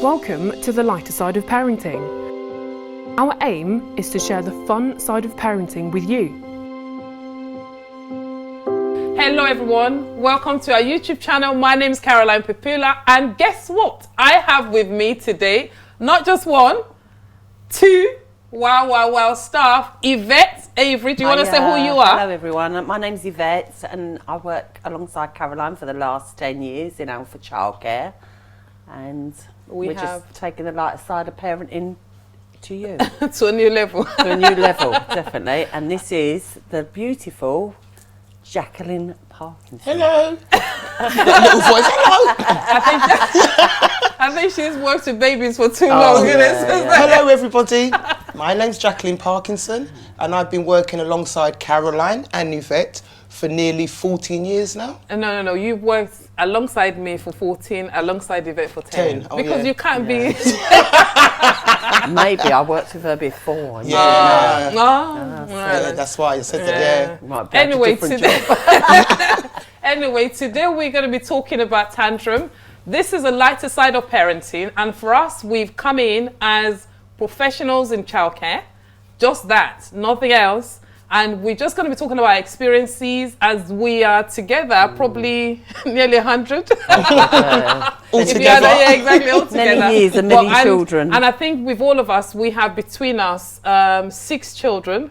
Welcome to the lighter side of parenting. Our aim is to share the fun side of parenting with you. Hello everyone, welcome to our YouTube channel. My name is Caroline Pipula, and guess what? I have with me today not just one, two wow staff. Yvette, Avery, do you want to say who you are? Hello everyone, my name's Yvette and I work alongside Caroline for the last 10 years in Alpha Childcare, and we're just taking the lighter side of parenting to you. To a new level. To a new level, definitely. And this is the beautiful Jacqueline Parkinson. Hello. Little voice, hello. I think she's worked with babies for too long. Hello everybody. My name's Jacqueline Parkinson and I've been working alongside Caroline and Yvette for nearly 14 years now. No. You've worked alongside me for 14, alongside Yvette for 10. Because you can't be... Maybe I worked with her before. Yeah. That's why I said that, Anyway, today we're going to be talking about tantrum. This is a lighter side of parenting, and for us, we've come in as professionals in childcare. Just that, nothing else. And we're just going to be talking about experiences as we are together, probably nearly 100. All together. All together. Many years and many children. And I think with all of us, we have between us 6 children.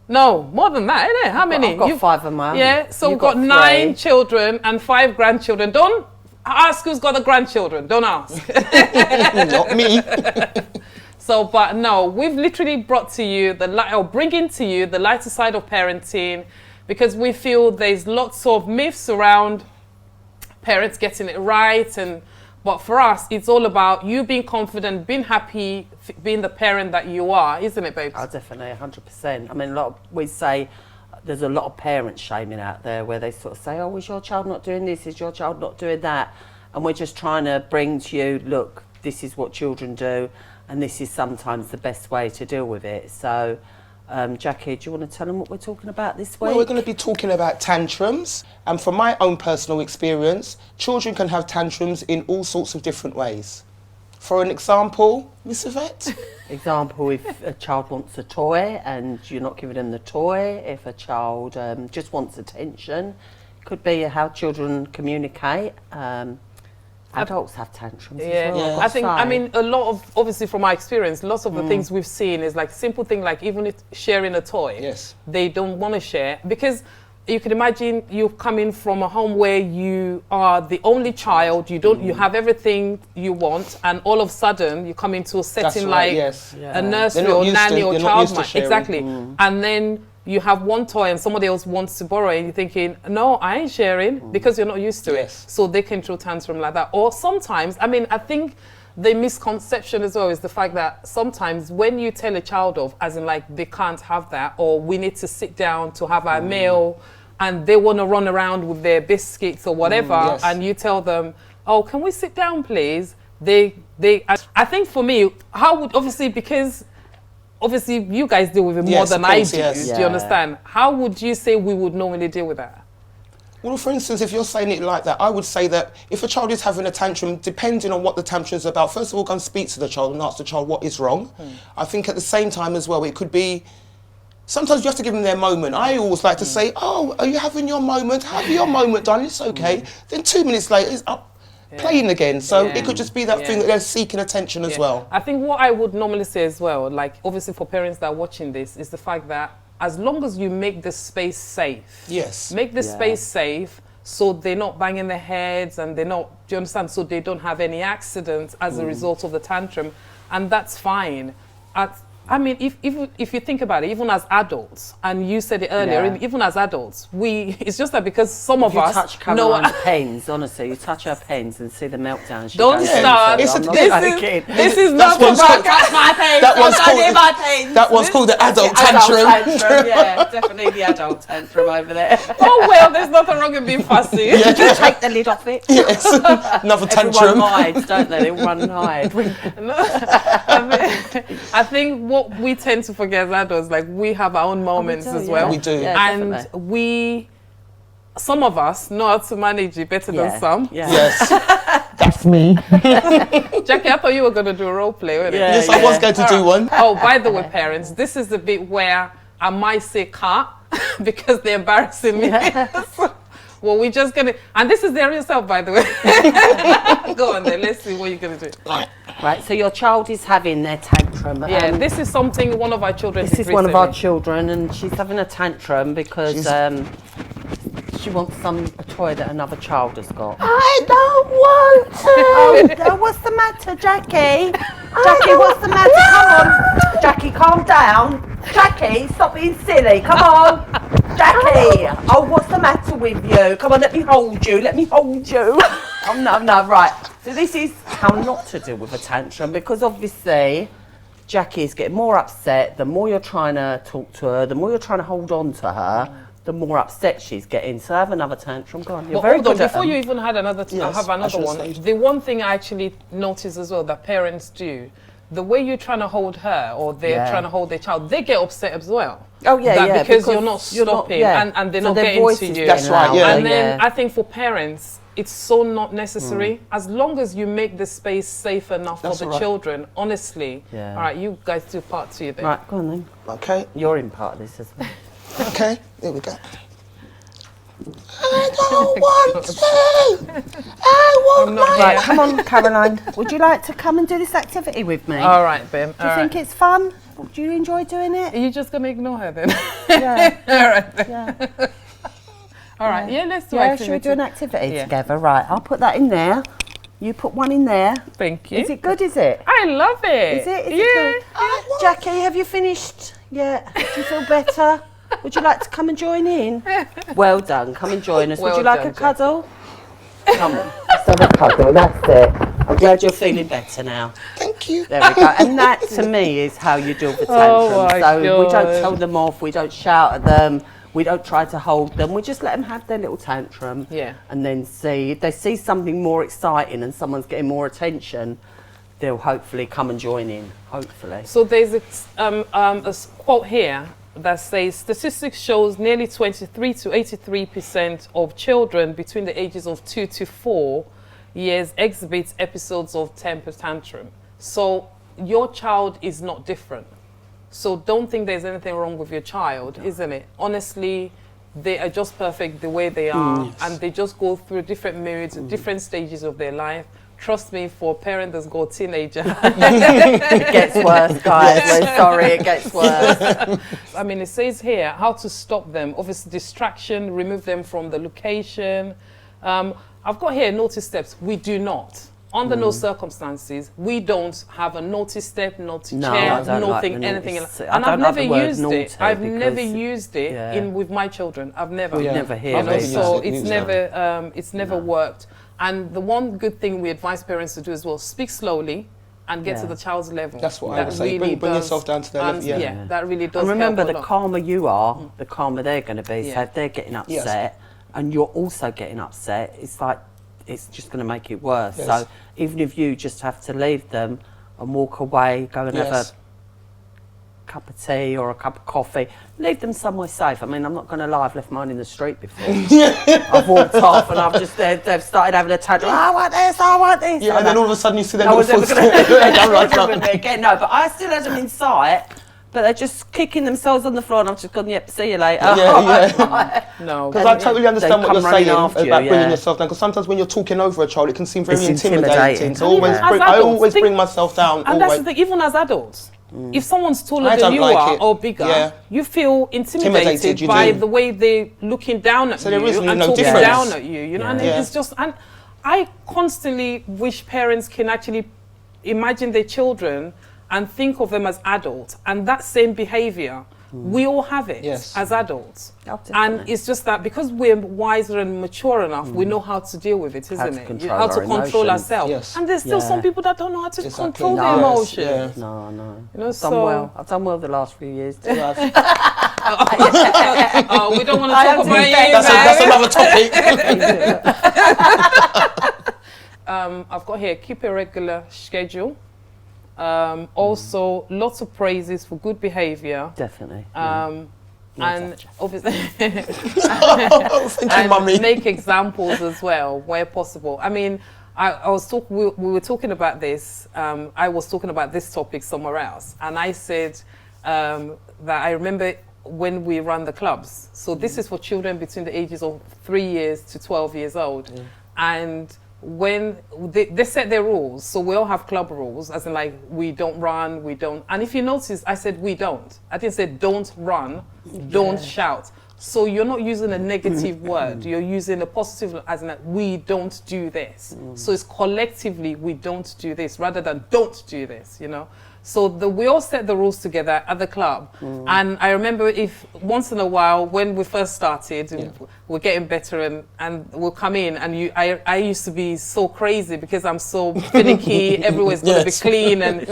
No, more than that, isn't it? How many? I've got 5 of mine. Yeah, so we've got 9 children and 5 grandchildren. Don't ask who's got the grandchildren. Don't ask. Not me. So, but no, we've literally brought to you bringing to you the lighter side of parenting, because we feel there's lots of myths around parents getting it right, but for us, it's all about you being confident, being happy, being the parent that you are, isn't it, babes? Oh, definitely, 100%. I mean, we say there's a lot of parent shaming out there where they sort of say, oh, is your child not doing this? Is your child not doing that? And we're just trying to bring to you, look, this is what children do. And this is sometimes the best way to deal with it. So, Jackie, do you want to tell them what we're talking about this week? Well, we're going to be talking about tantrums. And from my own personal experience, children can have tantrums in all sorts of different ways. For an example, Miss Yvette? Example, if a child wants a toy and you're not giving them the toy. If a child just wants attention. Could be how children communicate. Adults have tantrums as well. I mean, a lot of, obviously from my experience, lots of the things we've seen is like simple thing, like even sharing a toy. Yes. They don't want to share, because you can imagine you coming from a home where you are the only child, you have everything you want, and all of a sudden you come into a setting a nursery or nanny or childminder. Exactly. And then you have one toy and somebody else wants to borrow it, and you're thinking, no, I ain't sharing, because you're not used to it. So they can throw tantrum like that. Or sometimes, I mean, I think the misconception as well is the fact that sometimes when you tell a child off, as in like they can't have that, or we need to sit down to have our meal, and they want to run around with their biscuits or whatever, and you tell them, oh, can we sit down, please? I think for me, obviously, you guys deal with it more than I do. Do you understand? How would you say we would normally deal with that? Well, for instance, if you're saying it like that, I would say that if a child is having a tantrum, depending on what the tantrum is about, first of all, go and speak to the child and ask the child what is wrong. I think at the same time as well, it could be, sometimes you have to give them their moment. I always like to say, oh, are you having your moment? Have your moment, darling, it's okay. Then 2 minutes later, it's up. Playing again, so it could just be that thing that they're seeking attention as well. I think what I would normally say as well, like obviously for parents that are watching this, is the fact that as long as you make the space safe, make the space safe, so they're not banging their heads and they're not, do you understand, so they don't have any accidents as a result of the tantrum, and that's fine. I mean, if you think about it, even as adults, and you said it earlier, even as adults, it's just that because some of us... You touch Caroline's pens, honestly, you touch her pens and see the meltdown she Don't goes start. This is not about touch my pens, my pens. That one's called the adult tantrum. Yeah, definitely the adult tantrum over there. Oh, well, there's nothing wrong with being fussy. Did you take the lid off it? Yes, another tantrum. Everyone hides, don't they? They run and hide. I think what we tend to forget as adults, like we have our own moments as well. We do. Yeah, and definitely. some of us know how to manage it better than some. Yes. That's me. Jackie, I thought you were going to do a role play, weren't Yeah. Yes, I was going to do one. Oh, by the way, parents, this is the bit where I might say cut because they're embarrassing me. Well, we're just going to... And this is their real self, by the way. Go on then, let's see what you're going to do. Right, so your child is having their tantrum. Yeah, this is something one of our children This did is one of our recently. children, and she's having a tantrum because she wants a toy that another child has got. I don't want to. Oh, what's the matter, Jackie? Jackie, what's the matter? Come on. Jackie, calm down. Jackie, stop being silly. Come on. Jackie. Oh, what's the matter with you? Come on, let me hold you. Let me hold you. Oh, no, right. So this is how not to deal with a tantrum, because obviously Jackie is getting more upset. The more you're trying to talk to her, the more you're trying to hold on to her, the more upset she's getting. So have another tantrum. Go on. You're But very hold on, good at before them. you even had another, I Yes, have I another should one. say. The one thing I actually notice as well that parents do, the way you're trying to hold her or they're Yeah. trying to hold their child, they get upset as well. Oh yeah, That yeah. because you're not stopping and they're So not their getting voice to is you. That's right, louder, yeah. And then I think for parents, it's so not necessary. As long as you make the space safe enough That's for the right. children, honestly. Yeah. All right, you guys do part two then. Right, go on then. Okay, You're in part of this as well. okay, here we go. I don't want to. I want I'm not my... here. Right, come on, Caroline. Would you like to come and do this activity with me? All right, Ben. Do you think it's fun? Do you enjoy doing it? Are you just going to ignore her then? Yeah. All right. Then. Yeah. All right. Yeah, let's do Yeah, activity. should we do an activity Yeah. together? Right, I'll put that in there. You put one in there. Thank you. Is it good, is it? I love it. Is it? Is yeah. it good? Jackie, have you finished? Yeah. Do you feel better? Would you like to come and join in? Well done. Come and join us. Would Well you like done, a cuddle? Come on. Let's have a cuddle. That's it. I'm glad you're feeling better now. Thank you. There we go. And that, to me, is how you deal with Oh tantrums. my So we don't God. tell them off. We don't shout at them. We don't try to hold them. We just let them have their little tantrum. Yeah. And then see, if they see something more exciting and someone's getting more attention, they'll hopefully come and join in. Hopefully. So there's a quote here that says statistics shows nearly 23 to 83% of children between the ages of 2 to 4 years exhibit episodes of temper tantrum. So your child is not different. So don't think there's anything wrong with your child, isn't it? Honestly, they are just perfect the way they are, and they just go through different moods, different stages of their life. Trust me, for a parent that's got a teenager, It gets worse, guys. We're sorry, it gets worse. I mean, it says here how to stop them. Obviously, distraction, remove them from the location. I've got here notice steps. We do not. Under no circumstances, we don't have a notice step, naughty No, chair, I don't like nothing, the anything. notice. I And I've don't like never the word used naughty it. I've never because- used it Yeah. in with my children. I've never. We'd Yeah. never hear I've You know, never it. so used it, it's never. never worked. And the one good thing we advise parents to do as well: speak slowly and get to Yeah. the child's level. That's what I That would say. really Bring does- yourself down to their level, and yeah. that really does. And remember, help a the lot. calmer you are, the calmer they're going to be. So Yeah. if they're getting upset Yes. and you're also getting upset, it's like, it's just going to make it worse. Yes. So even if you just have to leave them and walk away, go and have Yes. a cup of tea or a cup of coffee, leave them somewhere safe. I mean, I'm not going to lie, I've left mine in the street before. I've walked off and I've just, they've started having a tantrum. I want this, I want this. Yeah, and then all of a sudden you see their I little was never going footsteps. to again. No, but I still had them in sight. But they're just kicking themselves on the floor, and I've just gone, yep, see you later. Yeah. No, Because I totally understand They what you're come running saying after about you, bringing yeah. yourself down. Because sometimes when you're talking over a child, it can seem very It's intimidating. intimidating. So always As bring, I adults, always think- bring myself down. And that's always. the thing, even as adults, if someone's taller I than don't you like are it. or bigger, Yeah. you feel intimidated you by do. the way they're looking down at So you there is and no talking difference. down at you. You know, and Yeah. it's just. And I constantly wish parents can actually imagine their children and think of them as adults, and that same behavior. We all have it Yes. as adults. Oh, And definitely. it's just that because we're wiser and mature enough, we know how to deal with it, isn't to it? control How to our control emotions. ourselves. Yes. And there's still Yeah. some people that don't know how to Exactly. control No. their Yes, emotions. yeah. No, no. You know, I've done so- well. I've done well the last few years. Too. Oh, we don't want to I talk am about doing you, That's man. another topic. I've got here, keep a regular schedule. Also, lots of praises for good behavior. Definitely. And obviously, Thank you, mummy. and make examples as well where possible. I mean, I was we were talking about this. I was talking about this topic somewhere else, and I said that I remember when we run the clubs. So this is for children between the ages of 3 years to 12 years old, and when they set their rules, so we all have club rules, as in like we don't run, we don't. And if you notice, I said we don't. I didn't say don't run, don't shout. So you're not using a negative word, you're using a positive, as in like, we don't do this. So it's collectively, we don't do this, rather than don't do this, you know? So we all set the rules together at the club. And I remember if once in a while, when we first started, and we're getting better and we'll come in and I used to be so crazy because I'm so finicky, everywhere's gonna be clean. And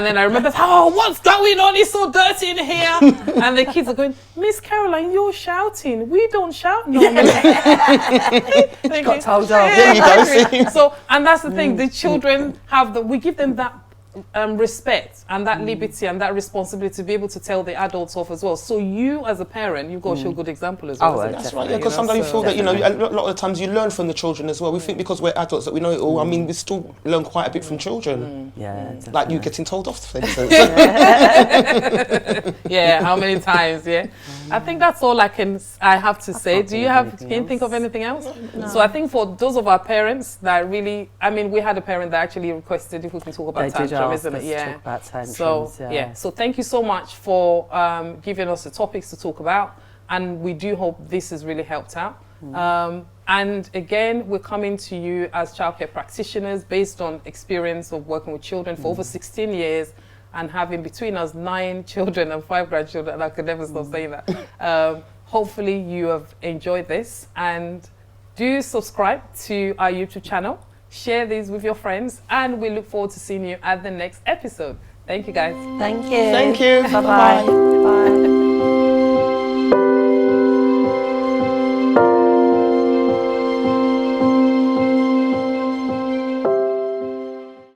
then I remember, oh, what's going on? It's so dirty in here. And the kids are going, Miss Caroline, you're shouting. We don't shout normally. Got told off. There you go. So, and that's the thing, the children we give them that respect and that liberty and that responsibility to be able to tell the adults off as well. So you as a parent, you've got to show a good example as well. That's right. Yeah, because sometimes you feel that, you know, a lot of the times you learn from the children as well. We think because we're adults that we know it all. I mean, we still learn quite a bit from children. Yeah, definitely. Like you getting told off, for instance. Yeah, how many times? Yeah, I think that's all I have to say. Do you can you think of anything else? No. So I think for those of our parents that really, I mean, we had a parent that actually requested if we can talk about tantrum, isn't it? Yeah. Talk about tantrums, so so thank you so much for giving us the topics to talk about, and we do hope this has really helped out. And again, we're coming to you as childcare practitioners based on experience of working with children for over 16 years and having between us 9 children and 5 grandchildren, and I could never stop saying that. Hopefully you have enjoyed this, and do subscribe to our YouTube channel, share these with your friends, and we look forward to seeing you at the next episode. Thank you, guys. Thank you. Thank you. Bye-bye. Bye.